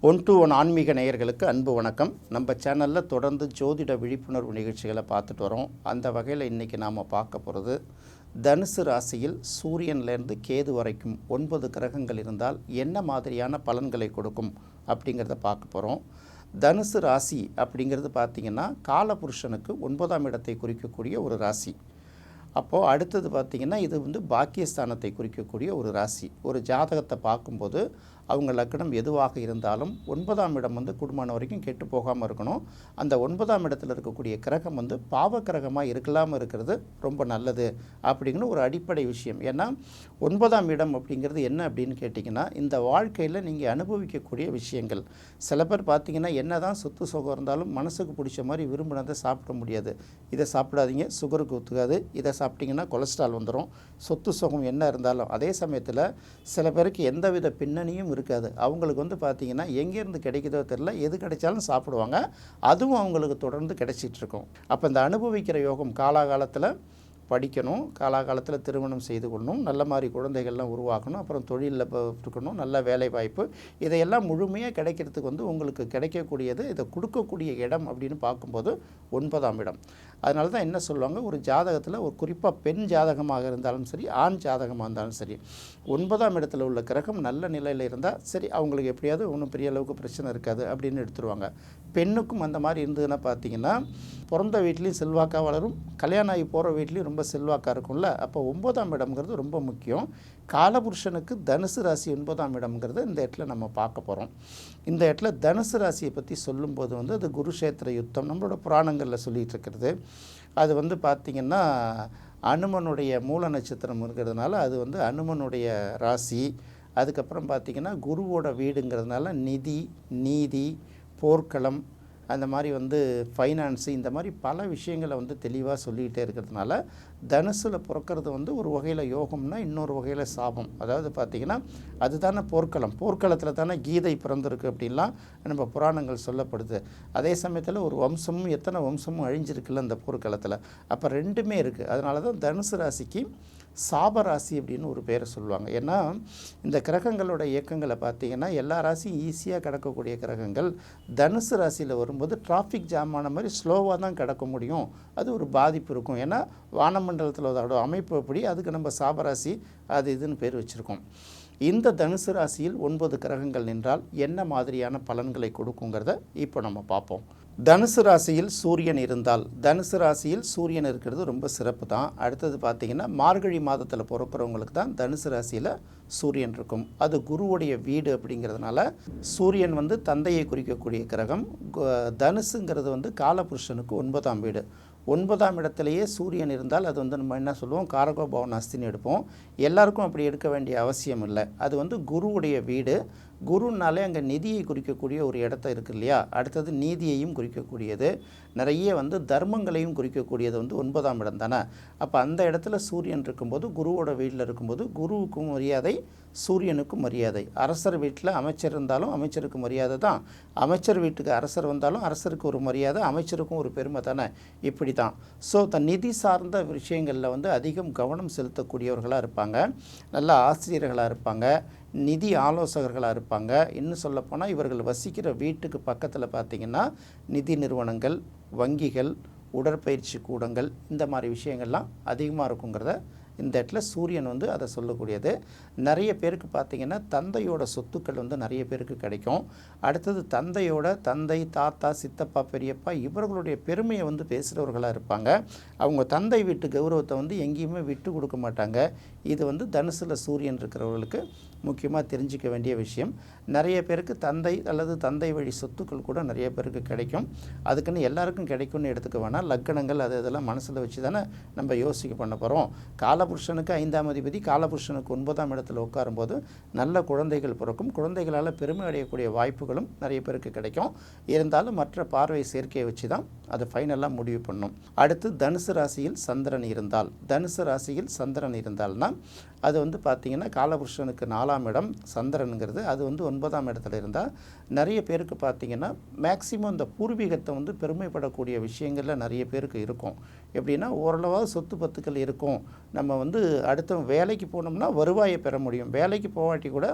One to one ஆன்மீக நேயர்களுக்கு அன்பு வணக்கம். நம்ம சேனலில் தொடர்ந்து ஜோதிட விழிப்புணர்வு நிகழ்ச்சிகளை பார்த்துட்டு வரோம். அந்த வகையில் இன்றைக்கி நாம் பார்க்க போகிறது, தனுசு ராசியில் சூரியன்லேருந்து கேது வரைக்கும் 9 கிரகங்கள் இருந்தால் என்ன மாதிரியான பலன்களை கொடுக்கும் அப்படிங்கிறத பார்க்க போகிறோம். தனுசு ராசி அப்படிங்கிறது பார்த்திங்கன்னா காலபுருஷனுக்கு 9ஆம் இடத்தை குறிக்கக்கூடிய ஒரு ராசி. அப்போது அடுத்தது பார்த்திங்கன்னா இது பாக்கியஸ்தானத்தை குறிக்கக்கூடிய ஒரு ராசி. ஒரு ஜாதகத்தை பார்க்கும்போது அவங்க லக்னம் எதுவாக இருந்தாலும் 9ஆம் இடம் குடும்பம் வரைக்கும் கெட்டு போகாமல் இருக்கணும். அந்த 9ஆம் இடத்துல இருக்கக்கூடிய கிரகம் பாவ கிரகமாக இருக்கலாமல் இருக்கிறது ரொம்ப நல்லது அப்படிங்கிற ஒரு அடிப்படை விஷயம். ஏன்னா 9ஆம் இடம் அப்படிங்கிறது என்ன அப்படின்னு கேட்டிங்கன்னா, இந்த வாழ்க்கையில் நீங்கள் அனுபவிக்கக்கூடிய விஷயங்கள். சில பேர் பார்த்திங்கன்னா என்ன தான் சொத்து சுகம் இருந்தாலும் மனசுக்கு பிடிச்ச மாதிரி விரும்பினதை சாப்பிட முடியாது. இதை சாப்பிடாதீங்க, சுகருக்கு ஒத்துக்காது, இதை சாப்பிட்டிங்கன்னா கொலஸ்ட்ரால் வந்துடும், சொத்து சுகம் என்ன இருந்தாலும். அதே சமயத்தில் சில பேருக்கு எந்தவித பின்னணியும் இருக்காது. அவங்களுக்கு பார்த்திங்கன்னா எங்கேருந்து கிடைக்குதோ தெரியல, எது கிடைச்சாலும் சாப்பிடுவாங்க, அதுவும் அவங்களுக்கு தொடர்ந்து கிடைச்சிட்ருக்கும். அப்போ இந்த அனுபவிக்கிற யோகம் காலாகாலத்தில் படிக்கணும், காலாகாலத்தில் திருமணம் செய்து கொள்ளணும், நல்ல மாதிரி குழந்தைகள்லாம் உருவாக்கணும், அப்புறம் தொழிலில் இருக்கணும், நல்ல வேலை வாய்ப்பு, இதையெல்லாம் முழுமையாக கிடைக்கிறதுக்கு உங்களுக்கு கிடைக்கக்கூடியது, இதை கொடுக்கக்கூடிய இடம் அப்படின்னு பார்க்கும்போது 9ஆம் இடம். அதனால தான் என்ன சொல்லுவாங்க, ஒரு ஜாதகத்தில் ஒரு குறிப்பாக பெண் ஜாதகமாக இருந்தாலும் சரி, ஆண் ஜாதகமாக இருந்தாலும் சரி, 9ஆம் இடத்துல உள்ள கிரகம் நல்ல நிலையில் இருந்தால் சரி, அவங்களுக்கு எப்படியாவது ஒன்றும் பெரிய அளவுக்கு பிரச்சனை இருக்காது அப்படின்னு எடுத்துருவாங்க. பெண்ணுக்கும் அந்த மாதிரி இருந்ததுன்னா பார்த்திங்கன்னா பிறந்த வீட்லேயும் செல்வாக்காக வளரும், கல்யாணம் ஆகி போகிற வீட்லேயும் ரொம்ப செல்வாக்காக இருக்கும்ல. அப்போ 9ஆம் இடம்ங்கிறது ரொம்ப முக்கியம். காலபுருஷனுக்கு தனுசு ராசி 9ஆம் இடம்ங்கிறது இந்த இடத்துல நம்ம பார்க்க போகிறோம். இந்த இடத்துல தனுசு ராசியை பற்றி சொல்லும்போது அது குருஷேத்திர யுத்தம் நம்மளோட புராணங்களில் சொல்லிகிட்டு இருக்கிறது. அது பார்த்திங்கன்னா அனுமனுடைய மூல நட்சத்திரம் இருக்கிறதுனால அது அனுமனுடைய ராசி. அதுக்கப்புறம் பார்த்திங்கன்னா குருவோட வீடுங்கிறதுனால நிதி, நீதி, போர்க்களம், அந்த மாதிரி ஃபைனான்ஸு, இந்த மாதிரி பல விஷயங்களை தெளிவாக சொல்லிக்கிட்டே இருக்கிறதுனால தனுசில் பிறக்கிறது ஒரு வகையில் யோகம்னா இன்னொரு வகையில் சாபம். அதாவது பார்த்திங்கன்னா அதுதானே போர்க்களத்தில் தானே கீதை பிறந்திருக்கு அப்படின்லாம் நம்ம புராணங்கள் சொல்லப்படுது. அதே சமயத்தில் ஒரு வம்சமும் எத்தனை வம்சமும் அழிஞ்சிருக்குல்ல இந்த போர்க்களத்தில். அப்போ ரெண்டுமே இருக்குது. அதனால தான் தனுசு ராசிக்கு சாபராசி அப்படின்னு ஒரு பேரை சொல்லுவாங்க. ஏன்னா இந்த கிரகங்களோட இயக்கங்களை பார்த்திங்கன்னா எல்லா ராசியும் ஈஸியாக கிடக்கக்கூடிய கிரகங்கள் தனுசு ராசியில் வரும்போது டிராஃபிக் ஜாமான மாதிரி ஸ்லோவாக தான் கிடக்க முடியும். அது ஒரு பாதிப்பு இருக்கும். ஏன்னா வானமண்டலத்தில் அதோட அமைப்பு எப்படி, அதுக்கு நம்ம சாபராசி அது இதுன்னு பேர் வச்சுருக்கோம். இந்த தனுசு ராசியில் 9 கிரகங்கள் நின்றால் என்ன மாதிரியான பலன்களை கொடுக்குங்கிறத இப்போ நம்ம பார்ப்போம். தனுசு ராசியில் சூரியன் இருந்தால், தனுசு ராசியில் சூரியன் இருக்கிறது ரொம்ப சிறப்பு தான். அடுத்தது பார்த்திங்கன்னா மார்கழி மாதத்தில் பிறக்கிறவங்களுக்கு தான் தனுசு ராசியில் சூரியன் இருக்கும். அது குருவுடைய வீடு அப்படிங்கிறதுனால சூரியன் தந்தையை குறிக்கக்கூடிய கிரகம். தனுசுங்கிறது காலபுருஷனுக்கு 9ஆம் வீடு. 9ஆம் இடத்துலையே சூரியன் இருந்தால் அது நம்ம என்ன சொல்லுவோம், காரகோபவன் அஸ்தின்னு எடுப்போம். எல்லாருக்கும் அப்படி எடுக்க வேண்டிய அவசியம் இல்லை. அது குருவுடைய வீடு. குருனாலே அங்கே நிதியை குறிக்கக்கூடிய ஒரு இடத்த இருக்குது இல்லையா. அடுத்தது நீதியையும் குறிக்கக்கூடியது, நிறைய தர்மங்களையும் குறிக்கக்கூடியது 9ஆம் இடம் தானே. அப்போ அந்த இடத்துல சூரியன் இருக்கும்போது குருவோட வீட்டில் இருக்கும்போது குருவுக்கும் மரியாதை, சூரியனுக்கும் மரியாதை. அரசர் வீட்டில் அமைச்சர் இருந்தாலும் அமைச்சருக்கு மரியாதை தான், அமைச்சர் வீட்டுக்கு அரசர் வந்தாலும் அரசருக்கு ஒரு மரியாதை, அமைச்சருக்கும் ஒரு பெருமை தானே. இப்படி தான். ஸோ நிதி சார்ந்த விஷயங்களில் அதிகம் கவனம் செலுத்தக்கூடியவர்களாக இருப்பாங்க, நல்ல ஆசிரியர்களாக இருப்பாங்க, நிதி ஆலோசகர்களாக இருப்பாங்க. இன்னும் சொல்லப்போனால் இவர்கள் வசிக்கிற வீட்டுக்கு பக்கத்தில் பார்த்திங்கன்னா நிதி நிறுவனங்கள், வங்கிகள், உடற்பயிற்சி கூடங்கள், இந்த மாதிரி விஷயங்கள்லாம் அதிகமாக இருக்குங்கிறத இந்த இடத்துல சூரியன் அதை சொல்லக்கூடியது. நிறைய பேருக்கு பார்த்திங்கன்னா தந்தையோட சொத்துக்கள் நிறைய பேருக்கு கிடைக்கும். அடுத்தது தந்தை, தாத்தா, சித்தப்பா, பெரியப்பா இவர்களுடைய பெருமையை பேசுகிறவர்களாக இருப்பாங்க. அவங்க தந்தை வீட்டு கௌரவத்தை எங்கேயுமே விட்டு கொடுக்க மாட்டாங்க. இது தனுசில் சூரியன் இருக்கிறவர்களுக்கு முக்கியமாக தெரிஞ்சிக்க வேண்டிய விஷயம். நிறைய பேருக்கு தந்தை அல்லது தந்தை வழி சொத்துக்கள் கூட நிறைய பேருக்கு கிடைக்கும். அதுக்குன்னு எல்லாருக்கும் கிடைக்கும்னு எடுத்துக்க வேணாம். லக்கணங்கள் இதெல்லாம் மனசில் வச்சு தானே நம்ம யோசிக்க பண்ண போகிறோம். காலபுருஷனுக்கு 5ஆம் அதிபதி காலபுருஷனுக்கு 9ஆம் இடத்துல உட்காரும்போது நல்ல குழந்தைகள் பிறக்கும். குழந்தைகளால் பெருமை அடையக்கூடிய வாய்ப்புகளும் நிறைய பேருக்கு கிடைக்கும். இருந்தாலும் மற்ற பார்வை சேர்க்கையை வச்சு தான் அதை ஃபைனலாக முடிவு பண்ணும். அடுத்து தனுசு ராசியில் சந்திரன் இருந்தால், தனுசு ராசியில் சந்திரன் இருந்தால்னா அது பார்த்திங்கன்னா காலபுருஷனுக்கு 4ஆம் இடம் சந்திரனுங்கிறது. அது 9ஆம் இடத்துல இருந்தால் நிறைய பேருக்கு பார்த்திங்கன்னா மேக்சிமம் இந்த பூர்வீகத்தை பெருமைப்படக்கூடிய விஷயங்களில் நிறைய பேருக்கு இருக்கும். எப்படின்னா ஓரளவாக சொத்து பத்துக்கள் இருக்கும், நம்ம வந்து அடுத்த வேலைக்கு போனோம்னா வருவாயை பெற முடியும். வேலைக்கு போகாட்டி கூட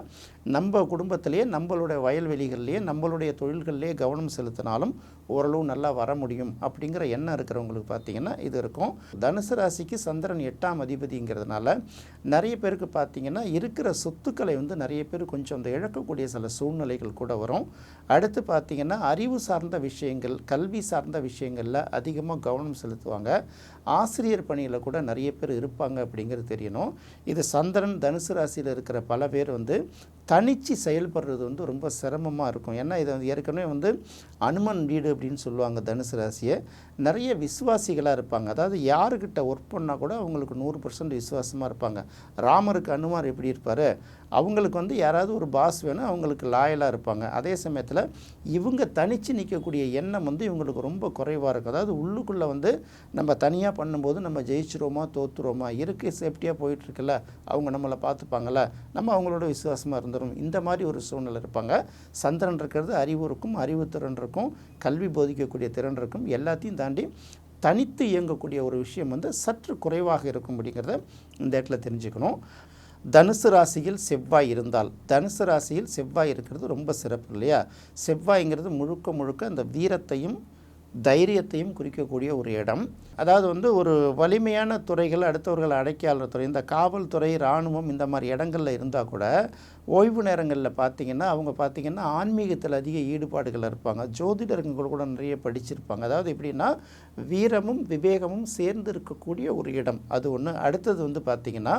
நம்ம குடும்பத்திலேயே நம்மளுடைய வயல்வெளிகள்லேயே நம்மளுடைய தொழில்கள்லேயே கவனம் செலுத்தினாலும் ஓரளவு நல்லா வர முடியும் அப்படிங்கிற எண்ணம் இருக்கிறவங்களுக்கு பார்த்திங்கன்னா இது இருக்கும். தனுசு ராசிக்கு சந்திரன் 8ஆம் அதிபதிங்கிறதுனால நிறைய பேருக்கு பார்த்திங்கன்னா இருக்கிற சொத்துக்களை வந்து நிறைய பேர் கொஞ்சம் அந்த இழக்கக்கூடிய சில சூழ்நிலைகள் கூட வரும். அடுத்து பார்த்திங்கன்னா அறிவு சார்ந்த விஷயங்கள், கல்வி சார்ந்த விஷயங்களில் அதிகமாக கவனம் செலுத்துவாங்க. ஆசிரியர் பணியில் கூட நிறைய பேர் இருப்பாங்க அப்படிங்கிறது தெரியணும். இது சந்திரன் தனுசு ராசியில் இருக்கிற பல பேர் வந்து தனிச்சு செயல்படுறது வந்து ரொம்ப சிரமமாக இருக்கும். ஏன்னா இதை வந்து ஏற்கனவே வந்து அனுமன் வீடு அப்படின்னு சொல்லுவாங்க தனுசு ராசியை. நிறைய விசுவாசிகளாக இருப்பாங்க. அதாவது யாருக்கிட்ட ஒர்க் பண்ணால் கூட அவங்களுக்கு 100% விசுவாசமாக இருப்பாங்க. ராமருக்கு அனுமார் எப்படி இருப்பார், அவங்களுக்கு வந்து யாராவது ஒரு பாஸ் வேணும், அவங்களுக்கு லாயலாக இருப்பாங்க. அதே சமயத்தில் இவங்க தனித்து நிற்கக்கூடிய எண்ணம் வந்து இவங்களுக்கு ரொம்ப குறைவாக இருக்கும். அதாவது உள்ளுக்குள்ளே வந்து நம்ம தனியாக பண்ணும்போது நம்ம ஜெயிச்சிரோமா தோற்றுறோமா, இயற்கை சேஃப்டியாக போயிட்டுருக்குல்ல, அவங்க நம்மளை பார்த்துப்பாங்கள்ல, நம்ம அவங்களோட விசுவாசமாக இருந்துடும், இந்த மாதிரி ஒரு சூழ்நிலை இருப்பாங்க. சந்திரன் இருக்கிறது அறிவு இருக்கும், அறிவுத்திறன் இருக்கும், கல்வி போதிக்கக்கூடிய திறன் இருக்கும். எல்லாத்தையும் தாண்டி தனித்து இயங்கக்கூடிய ஒரு விஷயம் வந்து சற்று குறைவாக இருக்கும் அப்படிங்கிறத இந்த இடத்துல தெரிஞ்சுக்கணும். தனுசு ராசியில் செவ்வாய் இருந்தால், தனுசு ராசியில் செவ்வாய் இருக்கிறது ரொம்ப சிறப்பு இல்லையா? செவ்வாய்ங்கிறது முழுக்க முழுக்க அந்த வீரத்தையும் தைரியத்தையும் குறிக்கக்கூடிய ஒரு இடம். அதாவது வந்து ஒரு வலிமையான துறைகள், அடுத்தவர்களை அடக்கியாளர் துறை, இந்த காவல்துறை, இராணுவம், இந்த மாதிரி இடங்களில் இருந்தால் கூட ஓய்வு நேரங்களில் பார்த்திங்கன்னா அவங்க பார்த்திங்கன்னா ஆன்மீகத்தில் அதிக ஈடுபாடுகள் இருப்பாங்க. ஜோதிடர்கள் கூட நிறைய படிச்சிருப்பாங்க. அதாவது எப்படின்னா வீரமும் விவேகமும் சேர்ந்து இருக்கக்கூடிய ஒரு இடம் அது ஒன்று. அடுத்தது வந்து பார்த்திங்கன்னா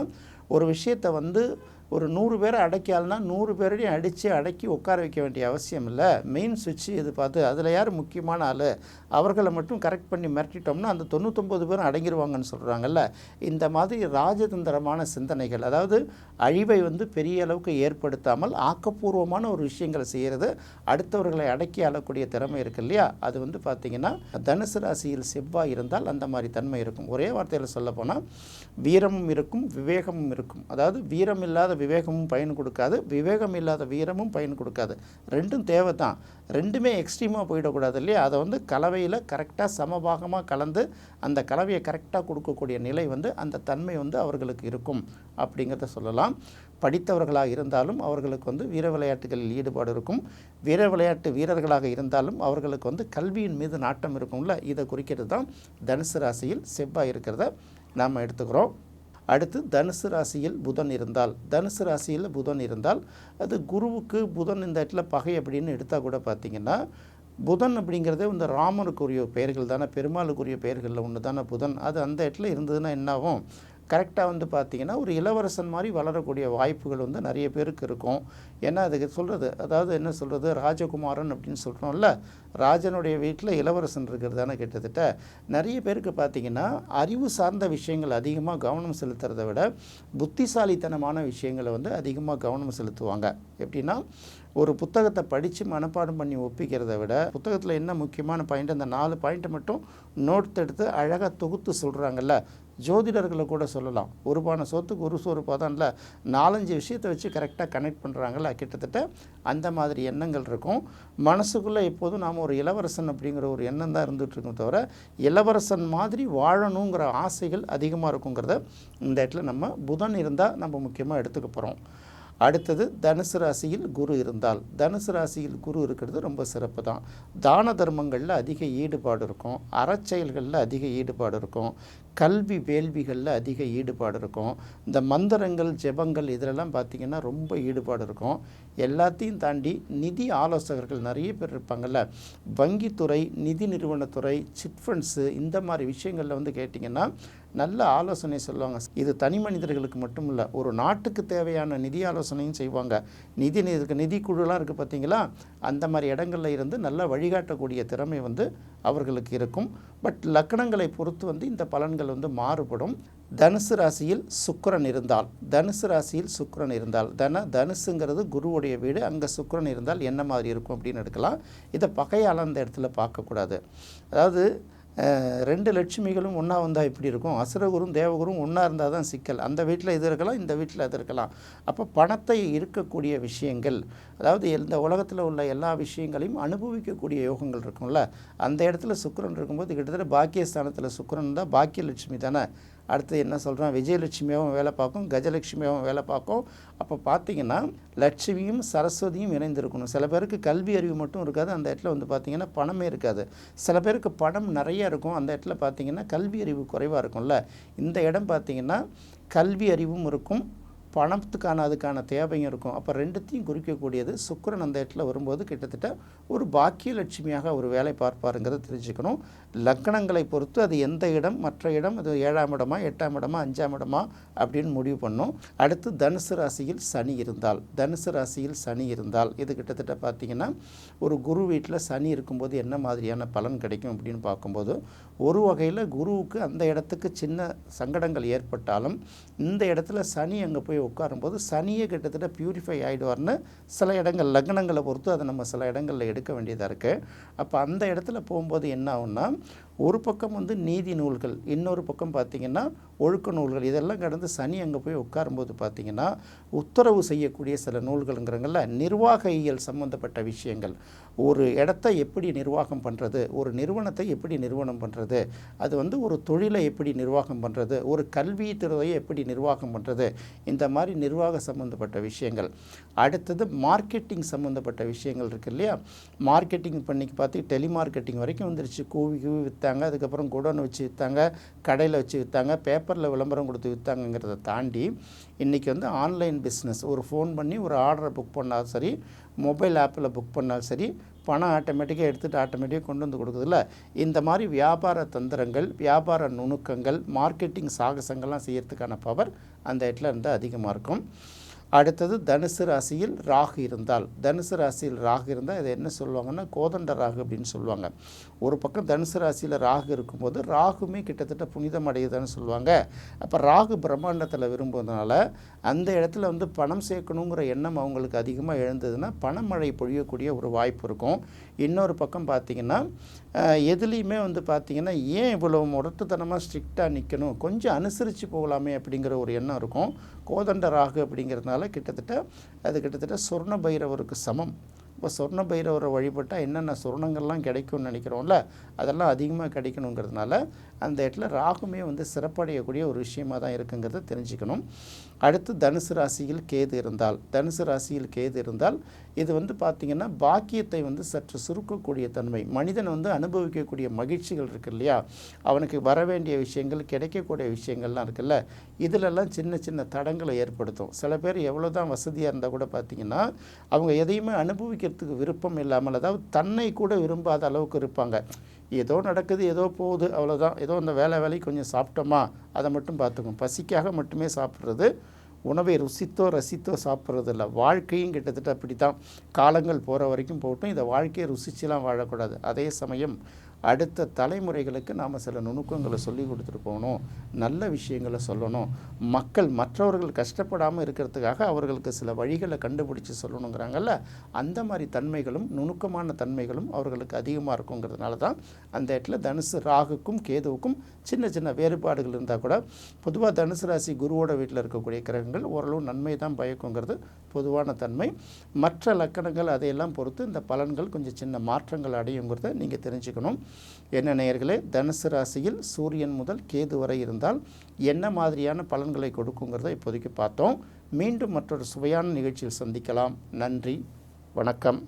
ஒரு விஷயத்தை வந்து ஒரு 100 பேரை அடக்கியால்னா 100 பேரையும் அடக்கி உட்கார வைக்க வேண்டிய அவசியம் இல்லை. மெயின் சுவிட்ச் இது பார்த்து அதில் யார் முக்கியமான ஆள், அவர்களை மட்டும் கரெக்ட் பண்ணி மிரட்டிட்டோம்னா அந்த 99 பேரும் அடங்கிடுவாங்கன்னு சொல்கிறாங்கல்ல. இந்த மாதிரி ராஜதந்திரமான சிந்தனைகள், அதாவது அழிவை வந்து பெரிய அளவுக்கு ஏற்படுத்தாமல் ஆக்கப்பூர்வமான ஒரு விஷயங்களை செய்கிறது, அடுத்தவர்களை அடக்கி ஆளக்கூடிய திறமை இருக்குது இல்லையா? அது வந்து பார்த்திங்கன்னா தனுசு ராசியில் செவ்வாய் இருந்தால் அந்த மாதிரி தன்மை இருக்கும். ஒரே வார்த்தையில் சொல்ல போனால் வீரமும் இருக்கும், விவேகமும் இருக்கும். அதாவது வீரம் இல்லாத விவேகமும் பயன் கொடுக்காது, விவேகம் இல்லாத வீரமும் பயன் கொடுக்காது. ரெண்டும் தேவை தான். ரெண்டுமே எக்ஸ்ட்ரீமாக போயிடக்கூடாது இல்லையா? அதை வந்து கலவையில் கரெக்டாக சமபாகமாக கலந்து அந்த கலவையை கரெக்டாக கொடுக்கக்கூடிய நிலை வந்து அந்த தன்மை வந்து அவர்களுக்கு இருக்கும் அப்படிங்கிறத சொல்லலாம். படித்தவர்களாக இருந்தாலும் அவர்களுக்கு வந்து வீர விளையாட்டுகளில் ஈடுபாடு இருக்கும். வீர விளையாட்டு வீரர்களாக இருந்தாலும் அவர்களுக்கு வந்து கல்வியின் மீது நாட்டம் இருக்கும்ல. இதை குறிக்கிறது தான் தனுசு ராசியில் செவ்வாய் இருக்கிறத நாம் எடுத்துக்கிறோம். அடுத்து தனுசு ராசியில் புதன் இருந்தால், தனுசு ராசியில் புதன் இருந்தால் அது குருவுக்கு புதன் இந்த இடத்துல பகை அப்படின்னு எடுத்தால் கூட பார்த்திங்கன்னா புதன் அப்படிங்கிறதே இந்த ராமருக்குரிய பெயர்கள் தானே, பெருமாளுக்குரிய பெயர்களில் ஒன்று தானே புதன். அது அந்த இடத்துல இருந்ததுன்னா என்னாகும், கரெக்டாக வந்து பார்த்திங்கன்னா ஒரு இளவரசன் மாதிரி வளரக்கூடிய வாய்ப்புகள் வந்து நிறைய பேருக்கு இருக்கும். ஏன்னா அதுக்கு சொல்கிறது, அதாவது என்ன சொல்கிறது, ராஜகுமாரன் அப்படின்னு சொல்கிறோம்ல, ராஜனுடைய வீட்டில் இளவரசன் இருக்கிறது தானே. கிட்டத்தட்ட நிறைய பேருக்கு பார்த்திங்கன்னா அறிவு சார்ந்த விஷயங்கள் அதிகமாக கவனம் செலுத்துறதை விட புத்திசாலித்தனமான விஷயங்களை வந்து அதிகமாக கவனம் செலுத்துவாங்க. எப்படின்னா ஒரு புத்தகத்தை படித்து மனப்பாடம் பண்ணி ஒப்பிக்கிறத விட புத்தகத்தில் என்ன முக்கியமான பாயிண்ட், அந்த 4 பாயிண்ட்டை மட்டும் நோட் எடுத்து அழகாக தொகுத்து சொல்கிறாங்கல்ல. ஜோதிடர்களை கூட சொல்லலாம், ஒரு பானை சோத்துக்கு ஒரு சோறு பாதான்ல, 4-5 விஷயத்தை வச்சு கரெக்டாக கனெக்ட் பண்ணுறாங்கல்ல. கிட்டத்தட்ட அந்த மாதிரி எண்ணங்கள் இருக்கும். மனசுக்குள்ளே எப்போதும் நாம் ஒரு இளவரசன் அப்படிங்கிற ஒரு எண்ணம் தான் இருந்துகிட்ருக்கோம் தவிர இளவரசன் மாதிரி வாழணுங்கிற ஆசைகள் அதிகமாக இருக்குங்கிறத இந்த இடத்துல நம்ம புதன் இருந்தால் நம்ம முக்கியமாக எடுத்துக்க போகிறோம். அடுத்தது தனுசு ராசியில் குரு இருந்தால், தனுசு ராசியில் குரு இருக்கிறது ரொம்ப சிறப்பு தான். தான தர்மங்களில் அதிக ஈடுபாடு இருக்கும், அறச்செயல்களில் அதிக ஈடுபாடு இருக்கும், கல்வி வேள்விகளில் அதிக ஈடுபாடு இருக்கும், இந்த மந்திரங்கள் ஜெபங்கள் இதிலெல்லாம் பார்த்திங்கன்னா ரொம்ப ஈடுபாடு இருக்கும். எல்லாத்தையும் தாண்டி நிதி ஆலோசகர்கள் நிறைய பேர் இருப்பாங்கள்ல, வங்கித்துறை, நிதி நிறுவனத்துறை, சிட்ஃபண்ட்ஸு, இந்த மாதிரி விஷயங்களில் வந்து கேட்டிங்கன்னா நல்ல ஆலோசனை சொல்லுவாங்க. இது தனி மனிதர்களுக்கு மட்டும் இல்லை, ஒரு நாட்டுக்கு தேவையான நிதி ஆலோசனையும் செய்வாங்க. நிதி குழுலாம் இருக்குது பார்த்திங்களா, அந்த மாதிரி இடங்களில் இருந்து நல்லா வழிகாட்டக்கூடிய திறமை வந்து அவர்களுக்கு இருக்கும். பட் லக்கணங்களை பொறுத்து வந்து இந்த பலன்கள் வந்து மாறுபடும். தனுசு ராசியில் சுக்கிரன் இருந்தால், தனுசு ராசியில் சுக்கிரன் இருந்தால், தனுசுங்கிறது குருவுடைய வீடு, அங்கே சுக்கிரன் இருந்தால் என்ன மாதிரி இருக்கும் அப்படின்னு எடுக்கலாம். இதை பகையால் அந்த இடத்துல பார்க்கக்கூடாது. அதாவது 2 லட்சுமிகளும் ஒன்றா வந்தால் எப்படி இருக்கும், அசுரகுரும் தேவகுரும் ஒன்றா இருந்தால் தான் சிக்கல். அந்த வீட்டில் இது இருக்கலாம், இந்த வீட்டில் அது இருக்கலாம். அப்போ பணத்தை இருக்கக்கூடிய விஷயங்கள், அதாவது இந்த உலகத்தில் உள்ள எல்லா விஷயங்களையும் அனுபவிக்கக்கூடிய யோகங்கள் இருக்கும்ல, அந்த இடத்துல சுக்கிரன் இருக்கும்போது கிட்டத்தட்ட பாக்கியஸ்தானத்தில் சுக்கிரன் தான் பாக்கியலட்சுமி தானே. அடுத்து என்ன சொல்கிறான், விஜயலட்சுமியாகவும் வேலை பார்க்கும், கஜலட்சுமியாகவும் வேலை பார்க்கும். அப்போ பார்த்திங்கன்னா லட்சுமியும் சரஸ்வதியும் இணைந்திருக்கணும். சில பேருக்கு கல்வி அறிவு மட்டும் இருக்காது, அந்த இடத்துல வந்து பார்த்திங்கன்னா பணமே இருக்காது. சில பேருக்கு பணம் நிறைய இருக்கும், அந்த இடத்துல பார்த்திங்கன்னா கல்வி அறிவு குறைவாக இருக்கும்ல. இந்த இடம் பார்த்திங்கன்னா கல்வி அறிவும் இருக்கும், பணத்துக்கான அதுக்கான தேவையும் இருக்கும். அப்போ ரெண்டுத்தையும் குறிக்கக்கூடியது சுக்கிரன் அந்த இடத்துல வரும்போது கிட்டத்தட்ட ஒரு பாக்கியலட்சுமியாக ஒரு வேலை பார்ப்பாருங்கிறத தெரிஞ்சுக்கணும். லக்னங்களை பொறுத்து அது எந்த இடம், மற்ற இடம், அது 7ஆம் இடமா 8ஆம் இடமா 5ஆம் இடமா அப்படின்னு முடிவு பண்ணும். அடுத்து தனுசு ராசியில் சனி இருந்தால், தனுசு ராசியில் சனி இருந்தால் இது கிட்டத்தட்ட பார்த்திங்கன்னா ஒரு குரு வீட்டில் சனி இருக்கும்போது என்ன மாதிரியான பலன் கிடைக்கும் அப்படின்னு பார்க்கும்போது, ஒரு வகையில் குருவுக்கு அந்த இடத்துக்கு சின்ன சங்கடங்கள் ஏற்பட்டாலும் இந்த இடத்துல சனி அங்கே போய் உட்காரும்போது சனியை கிட்டத்தட்ட பியூரிஃபை ஆகிடுவார்னு சில இடங்கள் லக்னங்களை பொறுத்து அதை நம்ம சில இடங்களில் எடுக்க வேண்டியதாக இருக்குது. அப்போ அந்த இடத்துல போகும்போது என்ன ஆகும்னா, ஒரு பக்கம் வந்து நீதி நூல்கள், இன்னொரு பக்கம் பார்த்திங்கன்னா ஒழுக்க நூல்கள், இதெல்லாம் கடந்து சனி அங்கே போய் உட்காரும்போது பார்த்திங்கன்னா உத்தரவு செய்யக்கூடிய சில நூல்கள்ங்கிறங்கள நிர்வாக இயல் சம்மந்தப்பட்ட விஷயங்கள், ஒரு இடத்த எப்படி நிர்வாகம் பண்ணுறது, ஒரு நிறுவனத்தை எப்படி நிறுவனம் பண்ணுறது, அது வந்து ஒரு தொழிலை எப்படி நிர்வாகம் பண்ணுறது, ஒரு கல்வி துறையை எப்படி நிர்வாகம் பண்ணுறது, இந்த மாதிரி நிர்வாக சம்மந்தப்பட்ட விஷயங்கள். அடுத்தது மார்க்கெட்டிங் சம்மந்தப்பட்ட விஷயங்கள் இருக்குது இல்லையா. மார்க்கெட்டிங் பண்ணிக்கு பார்த்து டெலிமார்க்கெட்டிங் வரைக்கும் வந்துருச்சு. கூவி விற்றாங்க, அதுக்கப்புறம் குடோன் வச்சு விற்றாங்க, கடையில் வச்சு விற்றாங்க, பேப்பரில் விளம்பரம் கொடுத்து விற்றாங்கிறத தாண்டி இன்றைக்கி வந்து ஆன்லைன் பிஸ்னஸ், ஒரு ஃபோன் பண்ணி ஒரு ஆர்டரை புக் பண்ணாலும் சரி, மொபைல் ஆப்பில் புக் பண்ணாலும் சரி, பணம் ஆட்டோமேட்டிக்காக எடுத்துகிட்டு ஆட்டோமேட்டிக்காக கொண்டு வந்து கொடுக்குதுல்ல. இந்த மாதிரி வியாபார தந்திரங்கள், வியாபார நுணுக்கங்கள், மார்க்கெட்டிங் சாகசங்கள்லாம் செய்யறதுக்கான பவர் அந்த இடத்துல இருந்து அதிகமாக இருக்கும். அடுத்தது தனுசு ராசியில் ராகு இருந்தால், தனுசு ராசியில் ராகு இருந்தால் இதை என்ன சொல்லுவாங்கன்னா கோதண்ட ராகு அப்படின்னு சொல்லுவாங்க. ஒரு பக்கம் தனுசு ராசியில் ராகு இருக்கும்போது ராகுமே கிட்டத்தட்ட புனிதம் அடையுதுன்னு சொல்லுவாங்க. அப்போ ராகு பிரம்மாண்டத்தில் விரும்புவதனால அந்த இடத்துல வந்து பணம் சேர்க்கணுங்கிற எண்ணம் அவங்களுக்கு அதிகமாக எழுந்ததுன்னா பணமழை பொழியக்கூடிய ஒரு வாய்ப்பு இருக்கும். இன்னொரு பக்கம் பார்த்திங்கன்னா எதுலேயுமே வந்து பார்த்திங்கன்னா ஏன் இவ்வளோ முரட்டுத்தனமாக ஸ்ட்ரிக்டாக நிற்கணும், கொஞ்சம் அனுசரித்து போகலாமே அப்படிங்கிற ஒரு எண்ணம் இருக்கும். கோதண்ட ராகு அப்படிங்கிறதுனால கிட்டத்தட்ட சொர்ண பைரவருக்கு சமம். இப்போ சொர்ண பைரவரை வழிபட்டால் என்னென்ன சொர்ணங்கள்லாம் கிடைக்கும்னு நினைக்கிறோம்ல, அதெல்லாம் அதிகமாக கிடைக்கணுங்கிறதுனால அந்த இடத்துல ராகுமே வந்து சிறப்படையக்கூடிய ஒரு விஷயமாக தான் இருக்குங்கிறத தெரிஞ்சுக்கணும். அடுத்து தனுசு ராசியில் கேது இருந்தால், தனுசு ராசியில் கேது இருந்தால் இது வந்து பார்த்திங்கன்னா பாக்கியத்தை வந்து சற்று சுருக்கக்கூடிய தன்மை, மனிதன் வந்து அனுபவிக்கக்கூடிய மகிழ்ச்சிகள் இருக்குது இல்லையா, அவனுக்கு வர வேண்டிய விஷயங்கள், கிடைக்கக்கூடிய விஷயங்கள்லாம் இருக்குல்ல, இதிலெல்லாம் சின்ன சின்ன தடங்களை ஏற்படுத்தும். சில பேர் எவ்வளோ தான் வசதியாக இருந்தால் கூட பார்த்திங்கன்னா அவங்க எதையுமே அனுபவிக்கிறதுக்கு விருப்பம் இல்லாமல், அதாவது தன்னை கூட விரும்பாத அளவுக்கு இருப்பாங்க. ஏதோ நடக்குது, ஏதோ போகுது, அவ்வளோதான், ஏதோ அந்த வேலைக்கு கொஞ்சம் சாப்பிட்டோமா அதை மட்டும் பார்த்துக்கும். பசிக்காக மட்டுமே சாப்பிட்றது, உணவை ருசித்தோ ரசித்தோ சாப்பிட்றது இல்லை. வாழ்க்கையும் கிட்டத்தட்ட அப்படி தான். காலங்கள் போகிற வரைக்கும் போகட்டும், இந்த வாழ்க்கையை ருசிச்சுலாம் வாழக்கூடாது. அதே சமயம் அடுத்த தலைமுறைகளுக்கு நாம் சில நுணுக்கங்களை சொல்லி கொடுத்துட்டு போகணும், நல்ல விஷயங்களை சொல்லணும், மக்கள் மற்றவர்கள் கஷ்டப்படாமல் இருக்கிறதுக்காக அவர்களுக்கு சில வழிகளை கண்டுபிடிச்சி சொல்லணுங்கிறாங்கல்ல, அந்த மாதிரி தன்மைகளும் நுணுக்கமான தன்மைகளும் அவர்களுக்கு அதிகமாக இருக்குங்கிறதுனால தான் அந்த இடத்துல தனுசு ராகுக்கும் கேதுவுக்கும் சின்ன சின்ன வேறுபாடுகள் இருந்தால் கூட பொதுவாக தனுசு ராசி குருவோட வீட்டில் இருக்கக்கூடிய கிரகங்கள் ஓரளவு நன்மை தான் பயக்குங்கிறது பொதுவான தன்மை. மற்ற லக்கணங்கள் அதையெல்லாம் பொறுத்து இந்த பலன்கள் கொஞ்சம் சின்ன மாற்றங்கள் அடையுங்கிறத நீங்கள் தெரிஞ்சுக்கணும். என்ன நேயர்களே, தனுசு ராசியில் சூரியன் முதல் கேது வரை இருந்தால் என்ன மாதிரியான பலன்களை கொடுக்குங்கிறத இப்போதைக்கு பார்த்தோம். மீண்டும் மற்றொரு சுவையான நிகழ்ச்சியில் சந்திக்கலாம். நன்றி, வணக்கம்.